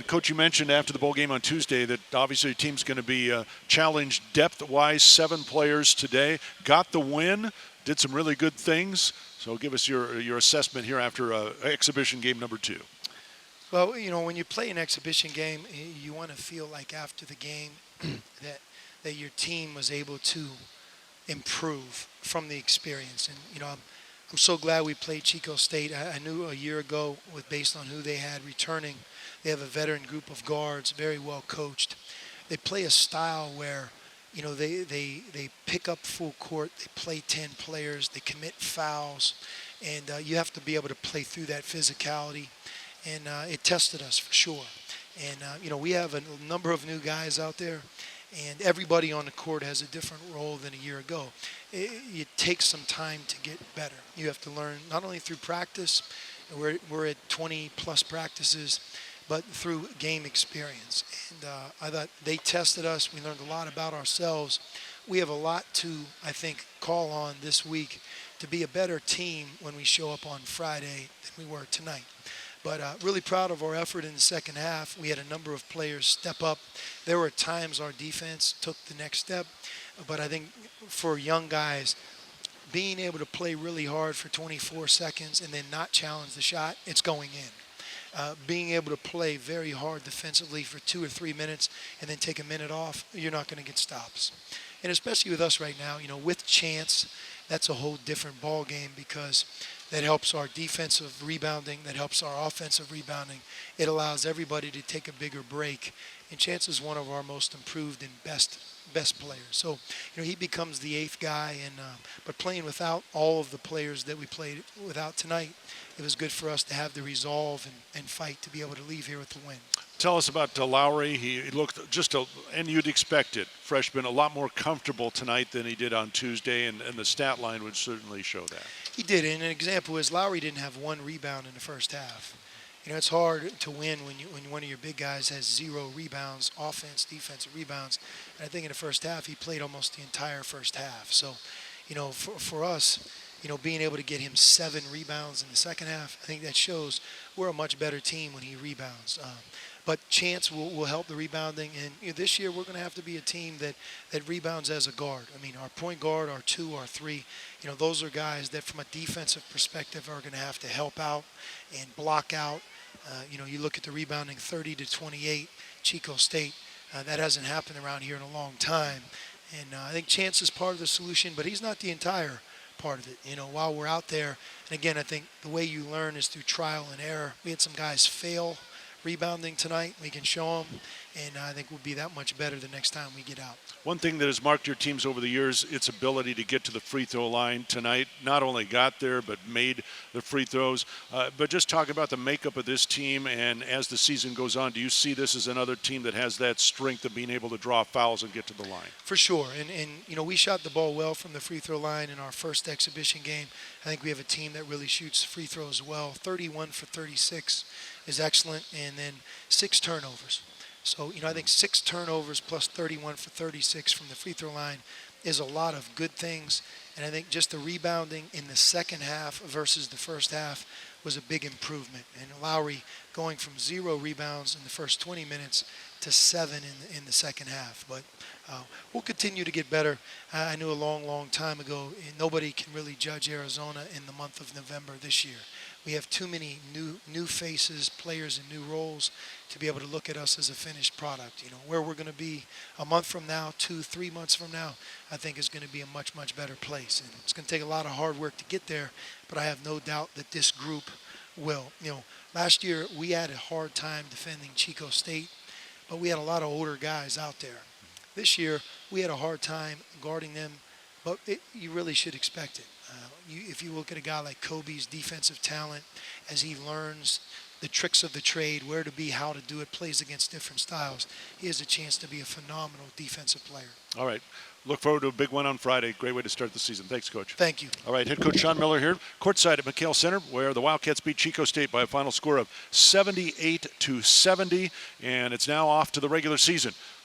Coach, you mentioned after the bowl game on Tuesday that obviously the team's going to be challenged depth-wise. 7 players today. Got the win, did some really good things. So give us your assessment here after exhibition game number 2. Well, you know, when you play an exhibition game, you want to feel like after the game that your team was able to improve from the experience. And, you know, I'm so glad we played Chico State. I knew a year ago, based on who they had returning, they have a veteran group of guards, very well coached. They play a style where, you know, they pick up full court, they play 10 players, they commit fouls, and you have to be able to play through that physicality. And it tested us for sure. And, you know, we have a number of new guys out there, and everybody on the court has a different role than a year ago. It takes some time to get better. You have to learn not only through practice, we're at 20-plus practices, but through game experience. And I thought they tested us. We learned a lot about ourselves. We have a lot to, I think, call on this week to be a better team when we show up on Friday than we were tonight. But really proud of our effort in the second half. We had a number of players step up. There were times our defense took the next step. But I think for young guys, being able to play really hard for 24 seconds and then not challenge the shot, it's going in. Being able to play very hard defensively for 2 or 3 minutes and then take a minute off, you're not going to get stops. And especially with us right now, you know, with Chance, that's a whole different ball game because that helps our defensive rebounding, that helps our offensive rebounding. It allows everybody to take a bigger break. And Chance is one of our most improved and best players. So, you know, he becomes the 8th guy. And but playing without all of the players that we played without tonight, it was good for us to have the resolve and fight to be able to leave here with the win. Tell us about Lowry. He looked and you'd expect it, freshman, a lot more comfortable tonight than he did on Tuesday, and the stat line would certainly show that. He did, and an example is Lowry didn't have 1 rebound in the first half. You know, it's hard to win when one of your big guys has 0 rebounds, offense, defensive rebounds. And I think in the first half, he played almost the entire first half. So, you know, for us, you know, being able to get him 7 rebounds in the second half, I think that shows we're a much better team when he rebounds. But Chance will help the rebounding. And you know, this year we're going to have to be a team that rebounds as a guard. I mean, our point guard, our 2, our 3, you know, those are guys that from a defensive perspective are going to have to help out and block out. You know, you look at the rebounding 30 to 28, Chico State. That hasn't happened around here in a long time. And I think Chance is part of the solution, but he's not the entire part of it. You know, while we're out there, and again, I think the way you learn is through trial and error. We had some guys fail rebounding tonight. We can show them, and I think we'll be that much better the next time we get out. One thing that has marked your teams over the years, its ability to get to the free throw line tonight. Not only got there, but made the free throws. But just talk about the makeup of this team, and as the season goes on, do you see this as another team that has that strength of being able to draw fouls and get to the line? For sure, and you know, we shot the ball well from the free throw line in our first exhibition game. I think we have a team that really shoots free throws well. 31 for 36 is excellent, and then 6 turnovers. So, you know, I think 6 turnovers plus 31 for 36 from the free throw line is a lot of good things. And I think just the rebounding in the second half versus the first half was a big improvement. And Lowry going from 0 rebounds in the first 20 minutes to 7 in the second half. But we'll continue to get better. I knew a long time ago, nobody can really judge Arizona in the month of November this year. We have too many new faces, players in new roles to be able to look at us as a finished product. You know, where we're going to be a month from now, 2-3 months from now, I think is going to be a much better place. And it's going to take a lot of hard work to get there, but I have no doubt that this group will. You know, last year we had a hard time defending Chico State, but we had a lot of older guys out there. This year we had a hard time guarding them, but you really should expect it. If you look at a guy like Kobe's defensive talent, as he learns the tricks of the trade, where to be, how to do it, plays against different styles, he has a chance to be a phenomenal defensive player. All right. Look forward to a big one on Friday. Great way to start the season. Thanks, Coach. Thank you. All right, head coach Sean Miller here, courtside at McHale Center, where the Wildcats beat Chico State by a final score of 78-70, and it's now off to the regular season.